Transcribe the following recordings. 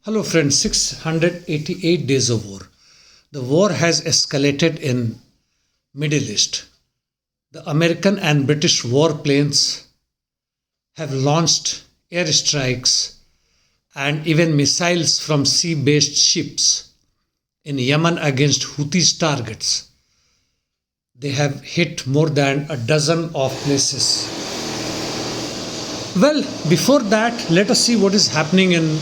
Hello friends, 688 days of war. The war has escalated in Middle East. The American and British warplanes have launched airstrikes and even missiles from sea-based ships in Yemen against Houthis targets. They have hit more than a dozen of places. Well, before that, let us see what is happening in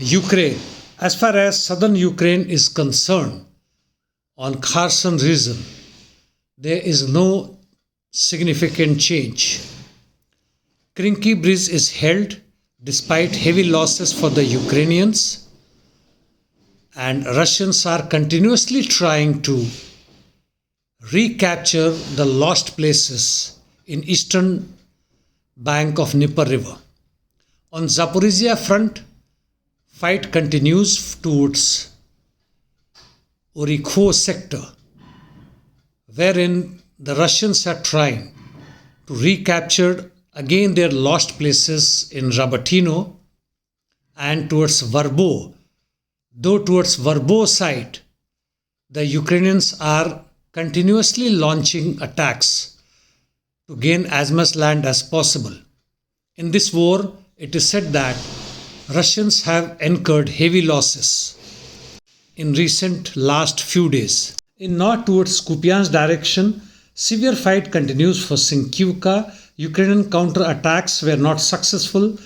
Ukraine. As far as southern Ukraine is concerned, on Kherson region, there is no significant change. Krinky Bridge is held despite heavy losses for the Ukrainians, and Russians are continuously trying to recapture the lost places in eastern bank of Dnieper River. On Zaporizhia front, fight continues towards Orikho sector, wherein the Russians are trying to recapture again their lost places in Rabatino and towards Verbo. Though towards Verbo side, the Ukrainians are continuously launching attacks to gain as much land as possible. In this war, it is said that Russians have incurred heavy losses in recent last few days. In north towards Kupiansk direction, severe fight continues for Sinkyivka. Ukrainian counter-attacks were not successful,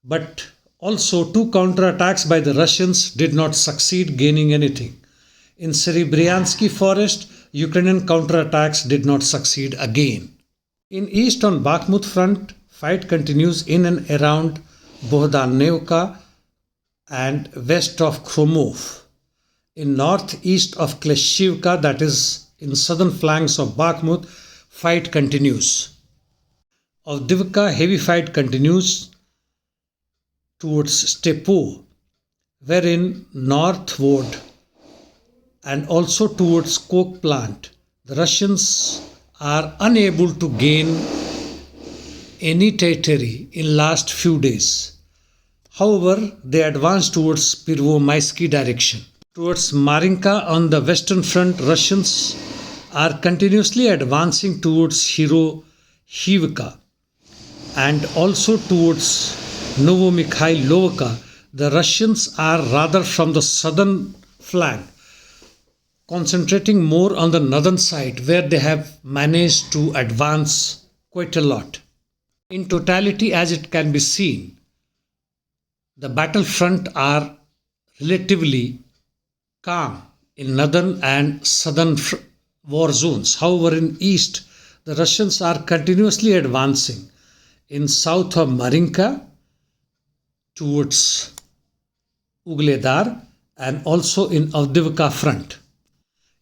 but also two counter-attacks by the Russians did not succeed gaining anything. In Serebryansky forest, Ukrainian counter-attacks did not succeed again. In east on Bakhmut front, fight continues in and around Bohdanevka and west of Kromov. In northeast of Kleshchivka, that is in southern flanks of Bakhmut, fight continues. Avdiivka, heavy fight continues towards Stepo, wherein northward and also towards coke plant, the Russians are unable to gain any territory in last few days. However, they advance towards Pervomaisky direction. Towards Maryinka on the western front, Russians are continuously advancing towards Hirohivka and also towards Novomikhailovka. The Russians are rather from the southern flank, concentrating more on the northern side where they have managed to advance quite a lot. In totality, as it can be seen, the battlefront are relatively calm in northern and southern war zones. However, in east, the Russians are continuously advancing in south of Maryinka towards Ugledar and also in Avdiivka front.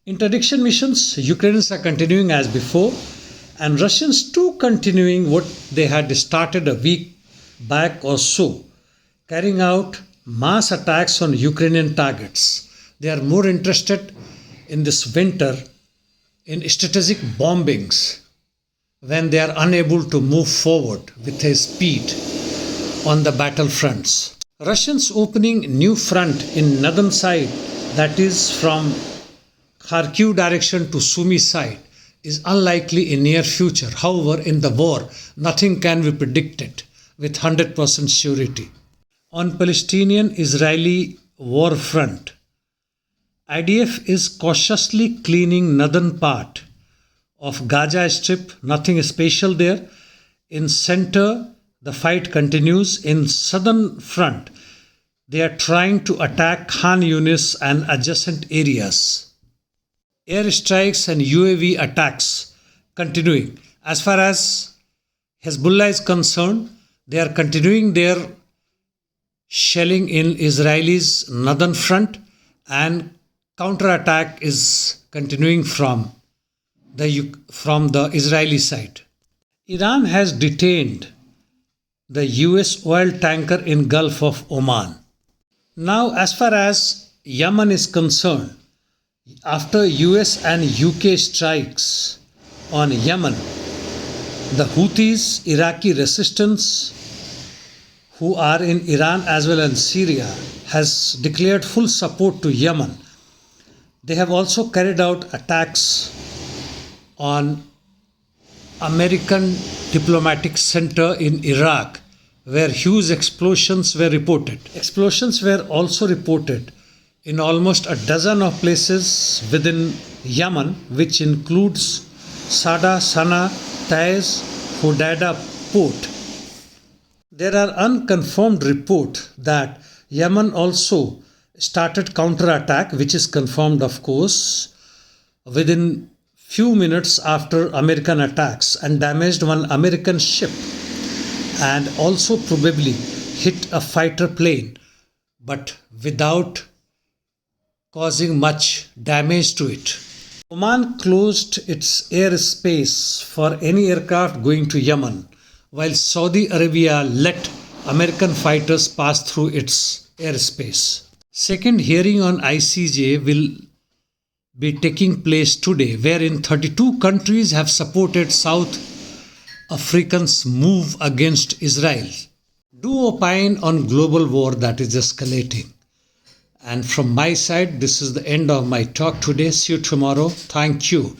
Interdiction missions, Ukrainians are continuing as before, and Russians too continuing what they had started a week back or so, carrying out mass attacks on Ukrainian targets. They are more interested in this winter in strategic bombings when they are unable to move forward with a speed on the battlefronts. Russians opening new front in northern side, that is from Kharkiv direction to Sumy side, is unlikely in near future. However, in the war, nothing can be predicted with 100% surety. On Palestinian-Israeli war front, IDF is cautiously cleaning northern part of Gaza Strip, nothing special there. In center, the fight continues. In southern front, they are trying to attack Khan Yunis and adjacent areas. Airstrikes and UAV attacks continuing. As far as Hezbollah is concerned, they are continuing their shelling in Israelis' northern front, and counterattack is continuing from the Israeli side. Iran has detained the US oil tanker in Gulf of Oman. Now, as far as Yemen is concerned, after US and UK strikes on Yemen, the Houthis, Iraqi resistance, who are in Iran as well as Syria, has declared full support to Yemen. They have also carried out attacks on American diplomatic center in Iraq, where huge explosions were reported. Explosions were also reported in almost a dozen of places within Yemen, which includes Sada, Sana'a, Taiz, Hodeidah port. There are unconfirmed reports that Yemen also started counterattack, which is confirmed, of course, within few minutes after American attacks, and damaged one American ship and also probably hit a fighter plane, but without causing much damage to it. Oman closed its airspace for any aircraft going to Yemen, while Saudi Arabia let American fighters pass through its airspace. Second hearing on ICJ will be taking place today, wherein 32 countries have supported South Africans' move against Israel. Do opine on global war that is escalating. And from my side, this is the end of my talk today. See you tomorrow. Thank you.